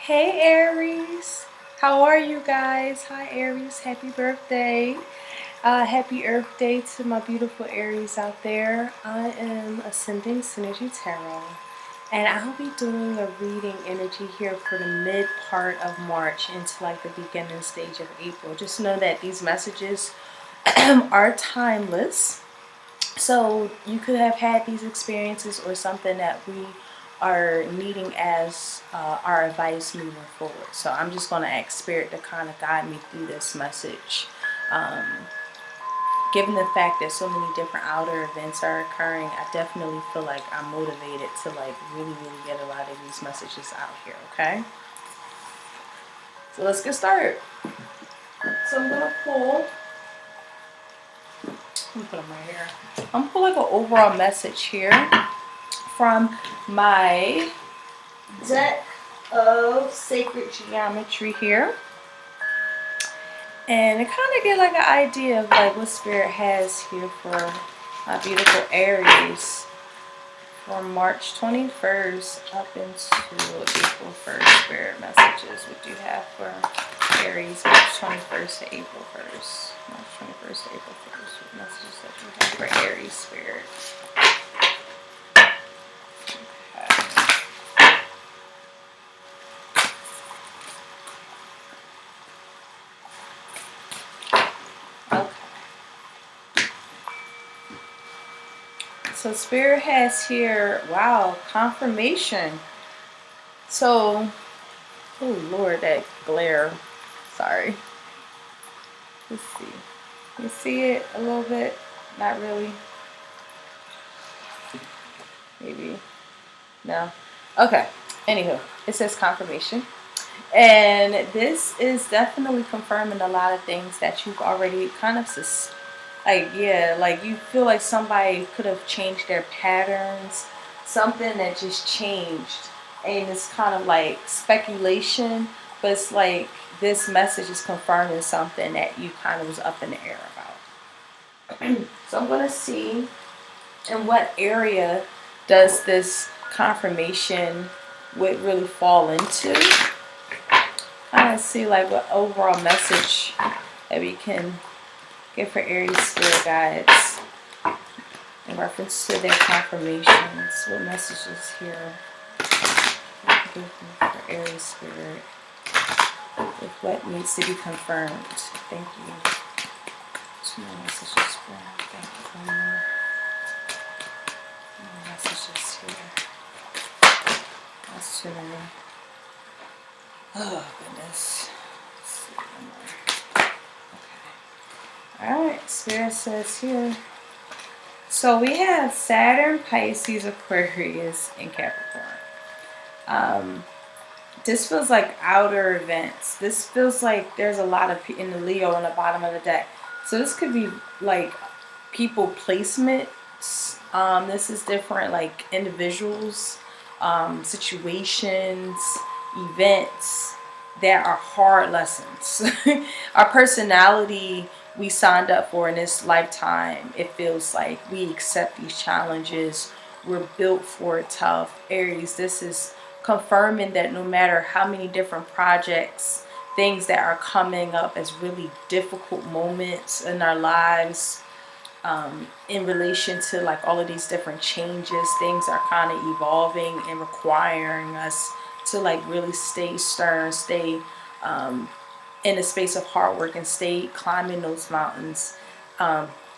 Hey Aries, how are you guys? Hi Aries, happy birthday. Happy Earth Day to my beautiful Aries out there. I am Ascending Synergy Tarot, and I'll be doing a reading energy here for the mid part of March into like the beginning stage of April. Just know that these messages are timeless. So you could have had these experiences or something that we are needing as our advice moving forward. So I'm just going to ask Spirit to kind of guide me through this message. Given the fact that so many different outer events are occurring, I definitely feel like I'm motivated to like really get a lot of these messages out here, okay? So let's get started. So I'm going to pull... put them right here. I'm gonna pull like an overall message here from my deck of sacred geometry here, and it kind of get like an idea of like what Spirit has here for my beautiful Aries from March 21st up into April 1st. Spirit messages, what do you have for Aries, March 21st to April 1st? March 21st to April 1st. What messages that you have for Aries, Spirit? Okay. So Spirit has here, wow, confirmation. So, oh Lord, that glare. Sorry. Let's see. You see it a little bit? Not really. Maybe. No. Okay. Anywho, it says confirmation. And this is definitely confirming a lot of things that you've already kind of like you feel like somebody could have changed their patterns, something that just changed, and it's kind of like speculation, but it's like this message is confirming something that you kind of was up in the air about. So I'm going to see in what area does this confirmation would really fall into. Kind of see like what overall message that we can get for Aries spirit guides in reference to their confirmations. What messages here for Aries spirit with what needs to be confirmed. Thank you. 2 more messages for thank you for more messages here. That's too many. Oh goodness. Let's see one more. Okay. Alright, Spirit says here. So we have Saturn, Pisces, Aquarius, and Capricorn. This feels like outer events. This feels like there's a lot of in the Leo on the bottom of the deck. So this could be like people placements. This is different like individuals, situations, events that are hard lessons. Our personality we signed up for in this lifetime, it feels like we accept these challenges. We're built for it tough. Aries, this is confirming that no matter how many different projects, things that are coming up as really difficult moments in our lives, in relation to like all of these different changes, things are kind of evolving and requiring us to like really stay stern, stay in a space of hard work and stay climbing those mountains.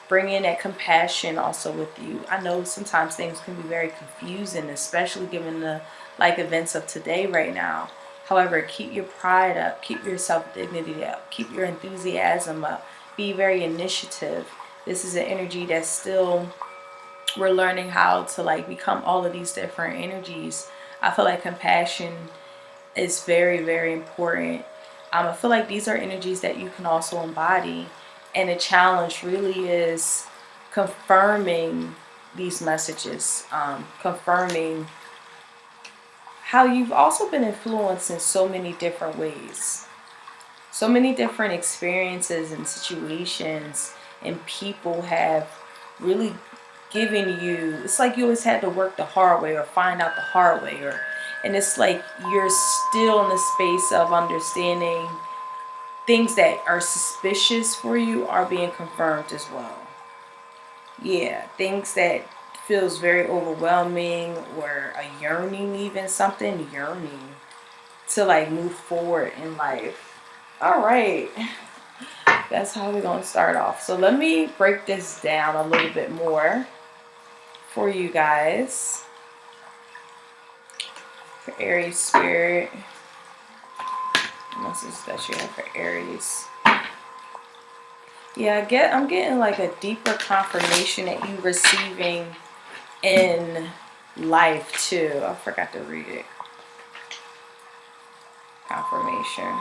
Bring in that compassion also with you. I know sometimes things can be very confusing, especially given the like events of today right now. However, keep your pride up, keep your self-dignity up, keep your enthusiasm up, be very initiative. This is an energy that's still, we're learning how to like become all of these different energies. I feel like compassion is very important. I feel like these are energies that you can also embody. And the challenge really is confirming these messages, confirming how you've also been influenced in so many different ways. So many different experiences and situations and people have really given you, it's like you always had to work the hard way or find out the hard way, And it's like you're still in the space of understanding things that are suspicious for you are being confirmed as well. Yeah, things that feels very overwhelming, or a yearning, even something yearning to like move forward in life. All right, that's how we're going to start off. So let me break this down a little bit more for you guys. For Aries spirit, message that you have for Aries. Yeah, I'm getting like a deeper confirmation that you're receiving in life too. I forgot to read it. Confirmation.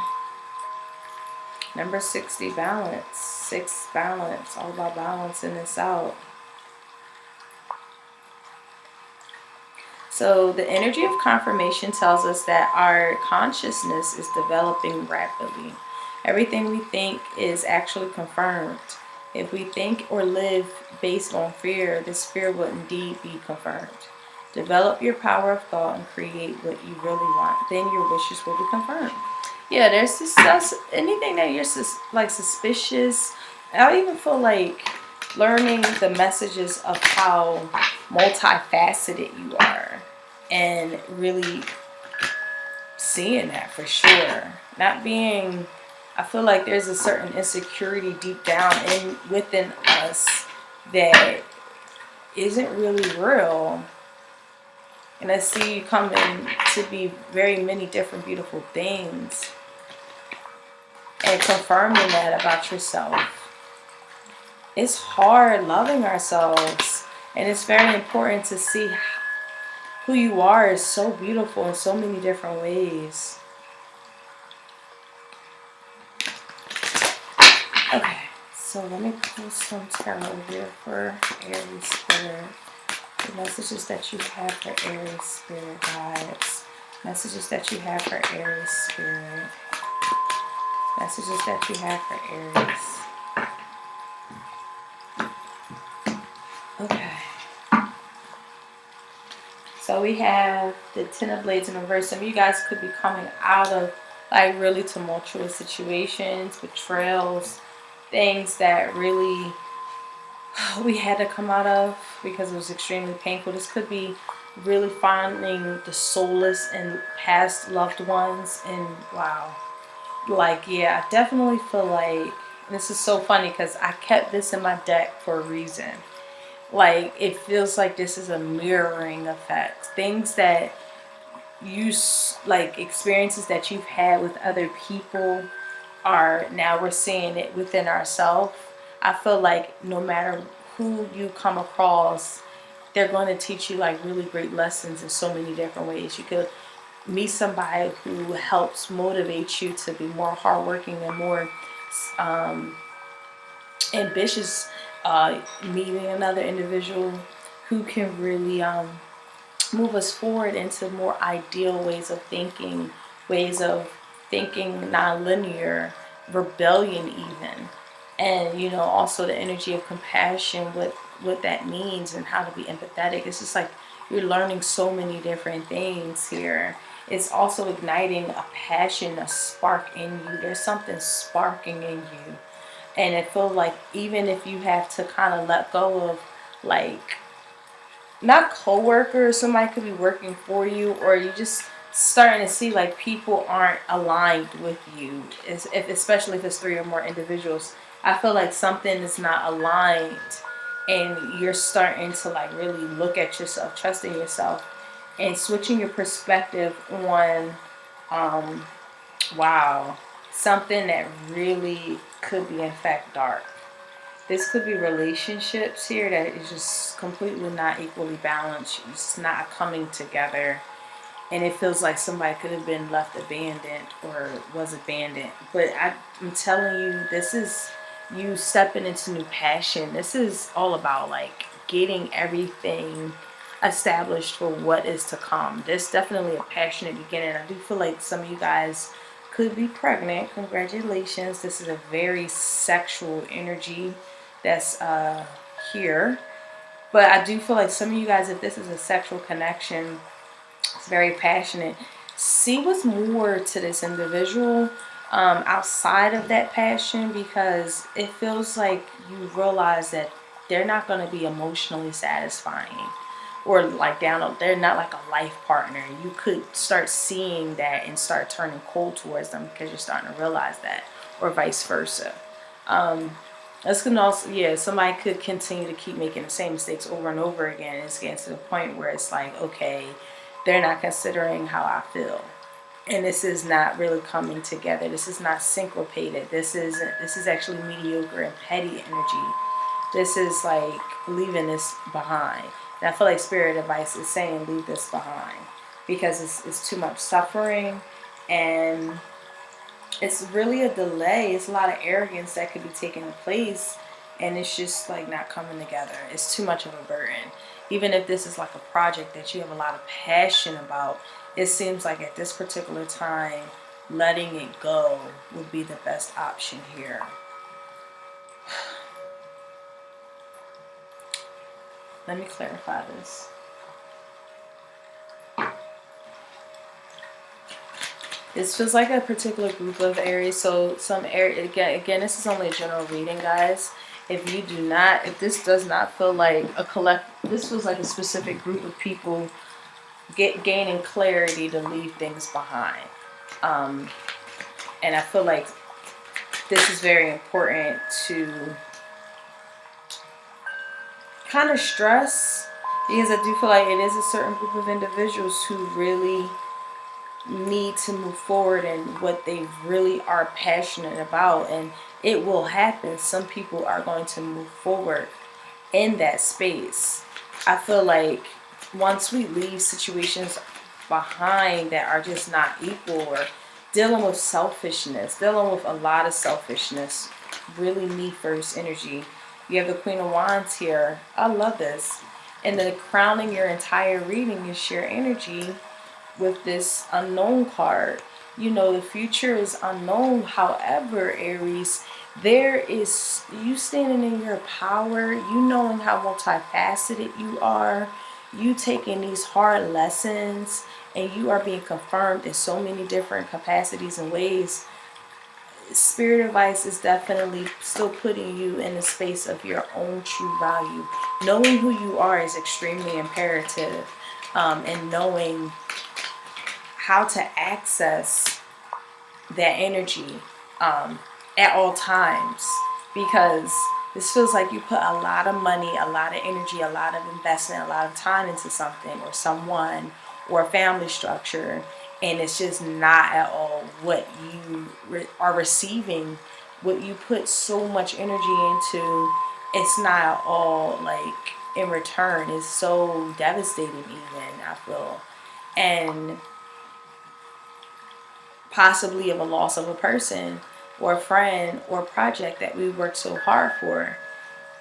Number 60, balance. 6, balance. All about balancing this out. So the energy of confirmation tells us that our consciousness is developing rapidly. Everything we think is actually confirmed. If we think or live based on fear, this fear will indeed be confirmed. Develop your power of thought and create what you really want. Then your wishes will be confirmed. Yeah, there's this stuff, anything that you're like suspicious. I even feel like learning the messages of how multifaceted you are, and really seeing that for sure. Not being, I feel like there's a certain insecurity deep down within us that isn't really real. And I see you coming to be very many different beautiful things, and confirming that about yourself. It's hard loving ourselves, and it's very important to see who you are is so beautiful in so many different ways. Okay, so let me pull some tarot here for Aries spirit. The messages that you have for Aries spirit, guys. Messages that you have for Aries spirit. Messages that you have for Aries. Okay. So we have the 10 of Blades in reverse. Some of you guys could be coming out of like really tumultuous situations, betrayals, things that really we had to come out of because it was extremely painful. This could be really finding the solace in past loved ones. And wow, like, yeah, I definitely feel like, this is so funny because I kept this in my deck for a reason. Like, it feels like this is a mirroring effect. Things that you, like, experiences that you've had with other people are now we're seeing it within ourselves. I feel like no matter who you come across, they're going to teach you like really great lessons in so many different ways. You could meet somebody who helps motivate you to be more hardworking and more ambitious. Meeting another individual who can really move us forward into more ideal ways of thinking non-linear, rebellion even. And you know, also the energy of compassion, what that means and how to be empathetic. It's just like you're learning so many different things here. It's also igniting a passion, a spark in you. There's something sparking in you. And it feels like even if you have to kind of let go of, like, not co-workers, somebody could be working for you, or you just starting to see like people aren't aligned with you, especially if it's 3 or more individuals. I feel like something is not aligned, and you're starting to like really look at yourself, trusting yourself, and switching your perspective on wow, something that really could be in fact dark. This could be relationships here that is just completely not equally balanced. It's not coming together. And it feels like somebody could have been left abandoned or was abandoned. But I'm telling you, this is you stepping into new passion. This is all about like getting everything established for what is to come. There's definitely a passionate beginning. I do feel like some of you guys could be pregnant. Congratulations. This is a very sexual energy that's here. But I do feel like some of you guys, if this is a sexual connection, very passionate. See what's more to this individual outside of that passion, because it feels like you realize that they're not going to be emotionally satisfying, or like they're not like a life partner. You could start seeing that and start turning cold towards them because you're starting to realize that, or vice versa. This can also, yeah, somebody could continue to keep making the same mistakes over and over again. It's getting to the point where it's like, okay, they're not considering how I feel, and this is not really coming together. This is not syncopated. This is actually mediocre and petty energy. This is like leaving this behind. And I feel like spirit advice is saying leave this behind, because it's too much suffering, and it's really a delay. It's a lot of arrogance that could be taking place, and it's just like not coming together. It's too much of a burden. Even if this is like a project that you have a lot of passion about, it seems like at this particular time, letting it go would be the best option here. Let me clarify this. This feels like a particular group of Aries. So some Aries, again, this is only a general reading, guys. If this does not feel like this feels like a specific group of people gaining clarity to leave things behind. And I feel like this is very important to kind of stress, because I do feel like it is a certain group of individuals who really need to move forward in what they really are passionate about, and it will happen. Some people are going to move forward in that space. I feel like once we leave situations behind that are just not equal, or dealing with selfishness, dealing with a lot of selfishness, really me first energy. You have the Queen of Wands here. I love this. And then crowning your entire reading is sheer energy with this unknown card. You know, the future is unknown. However, Aries, there is you standing in your power, you knowing how multifaceted you are, you taking these hard lessons, and you are being confirmed in so many different capacities and ways. Spirit advice is definitely still putting you in the space of your own true value. Knowing who you are is extremely imperative, and knowing how to access that energy at all times, because this feels like you put a lot of money, a lot of energy, a lot of investment, a lot of time into something or someone or a family structure, and it's just not at all what you are receiving. What you put so much energy into, it's not at all like in return. It's so devastating even, I feel. And possibly of a loss of a person or a friend or a project that we worked so hard for.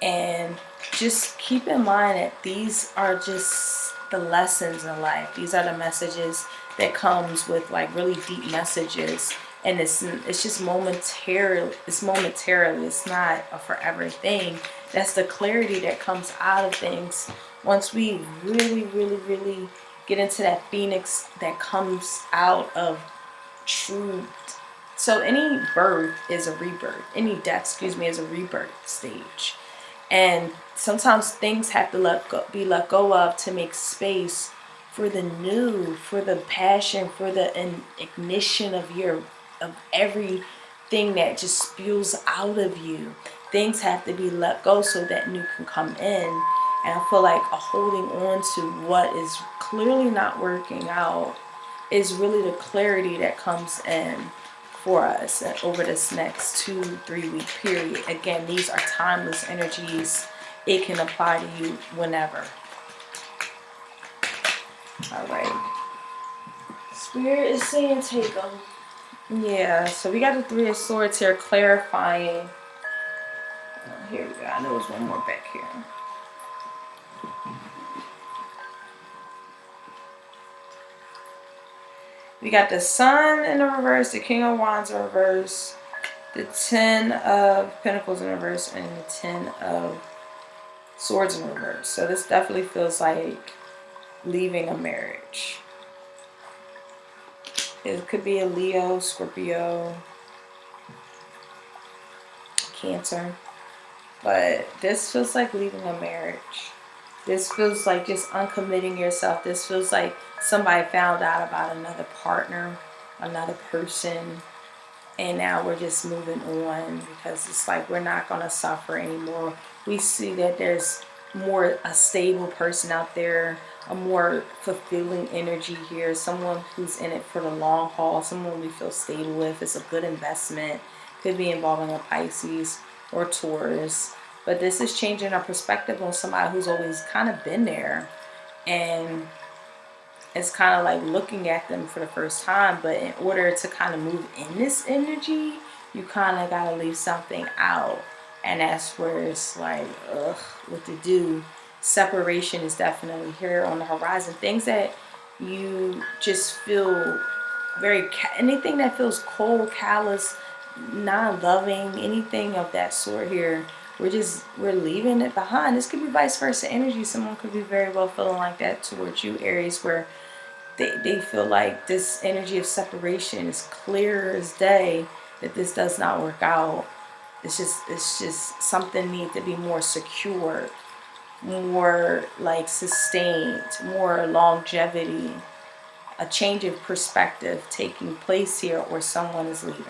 And just keep in mind that these are just the lessons in life. These are the messages that comes with like really deep messages, and it's just momentarily. It's not a forever thing. That's the clarity that comes out of things once we really get into that phoenix that comes out of truth. So any birth is a rebirth. Any death, is a rebirth stage. And sometimes things have to be let go of to make space for the new, for the passion, for the ignition of everything that just spews out of you. Things have to be let go so that new can come in. And I feel like a holding on to what is clearly not working out is really the clarity that comes in for us over this next 2-3 week period. Again, these are timeless energies. It can apply to you whenever. All right. Spirit is saying take them. Yeah, so we got the Three of Swords here clarifying. Here we go. I know there's one more back here. We got the Sun in the reverse, the King of Wands in reverse, the Ten of Pentacles in reverse, and the Ten of Swords in reverse. So this definitely feels like leaving a marriage. It could be a Leo, Scorpio, Cancer. But this feels like leaving a marriage. This feels like just uncommitting yourself. This feels like somebody found out about another partner, another person, and now we're just moving on because it's like we're not going to suffer anymore. We see that there's more a stable person out there, a more fulfilling energy here, someone who's in it for the long haul, someone we feel stable with. It's a good investment. Could be involving a Pisces or Taurus. But this is changing our perspective on somebody who's always kind of been there. And it's kind of like looking at them for the first time. But in order to kind of move in this energy, you kind of got to leave something out. And that's where it's like, ugh, what to do. Separation is definitely here on the horizon. Things that you just feel very, anything that feels cold, callous, non-loving, anything of that sort here, we're leaving it behind. This could be vice versa energy. Someone could be very well feeling like that towards you, Aries, where they feel like this energy of separation is clear as day, that this does not work out. It's just something needs to be more secure, more like sustained, more longevity, a change of perspective taking place here, or someone is leaving.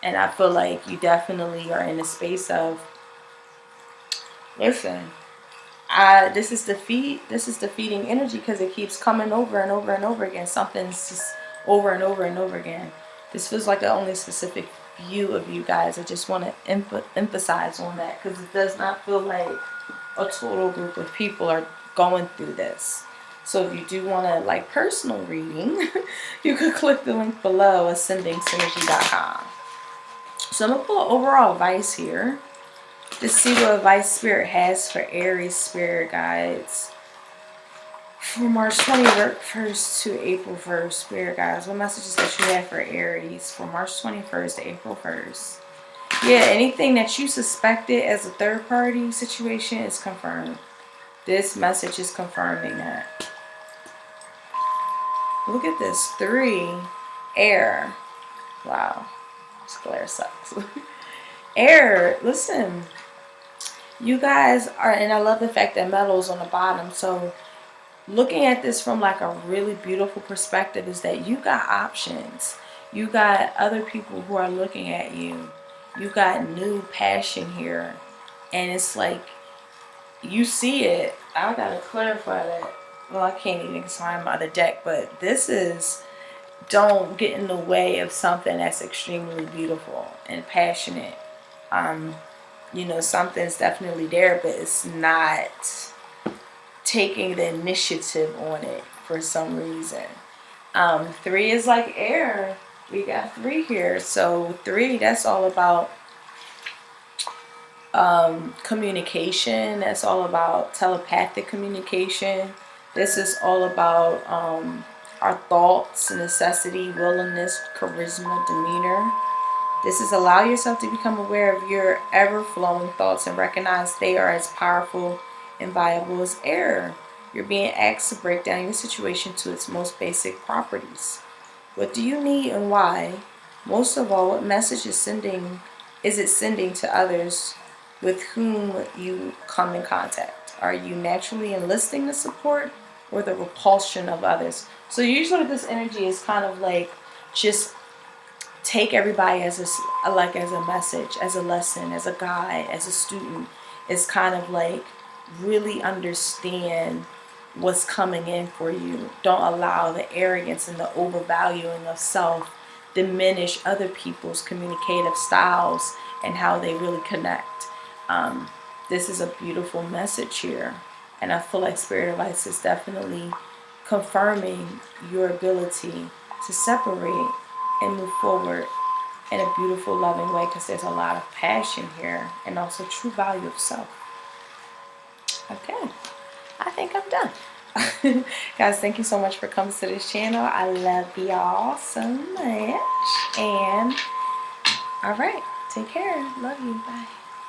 And I feel like you definitely are in a space of, listen, this is defeating energy, because it keeps coming over and over and over again. Something's just over and over and over again. This feels like the only specific view of you guys. I just want to emphasize on that, because it does not feel like a total group of people are going through this. So if you do want to like personal reading, you could click the link below, ascendingsynergy.com. So I'm going to pull overall advice here to see what advice Spirit has for Aries spirit guides for March 21st to April 1st. Spirit guides, what messages that you have for Aries for March 21st to April 1st? Yeah, anything that you suspected as a third party situation is confirmed. This message is confirming that. Look at this. 3. Air. Wow. This glare sucks. Air. Listen. You guys are, and I love the fact that metal's on the bottom. So looking at this from like a really beautiful perspective is that you got options. You got other people who are looking at you. You got new passion here. And it's like, you see it. I gotta clarify that. Well, I can't even find my other deck, but this is, don't get in the way of something that's extremely beautiful and passionate. You know, something's definitely there, but it's not taking the initiative on it for some reason. 3 is like air. We got 3 here. So 3, that's all about communication. That's all about telepathic communication. This is all about our thoughts, necessity, willingness, charisma, demeanor. This is allow yourself to become aware of your ever-flowing thoughts and recognize they are as powerful and viable as air. You're being asked to break down your situation to its most basic properties. What do you need and why? Most of all, what message is it sending to others with whom you come in contact? Are you naturally enlisting the support or the repulsion of others? So usually this energy is kind of like just take everybody as a message, as a lesson, as a guide, as a student. It's kind of like really understand what's coming in for you. Don't allow the arrogance and the overvaluing of self diminish other people's communicative styles and how they really connect. This is a beautiful message here, and I feel like Spirit Advice is definitely confirming your ability to separate and move forward in a beautiful, loving way, because there's a lot of passion here and also true value of self. Okay, I think I'm done. Guys, thank you so much for coming to this channel. I love y'all so much. And all right, take care. Love you. Bye.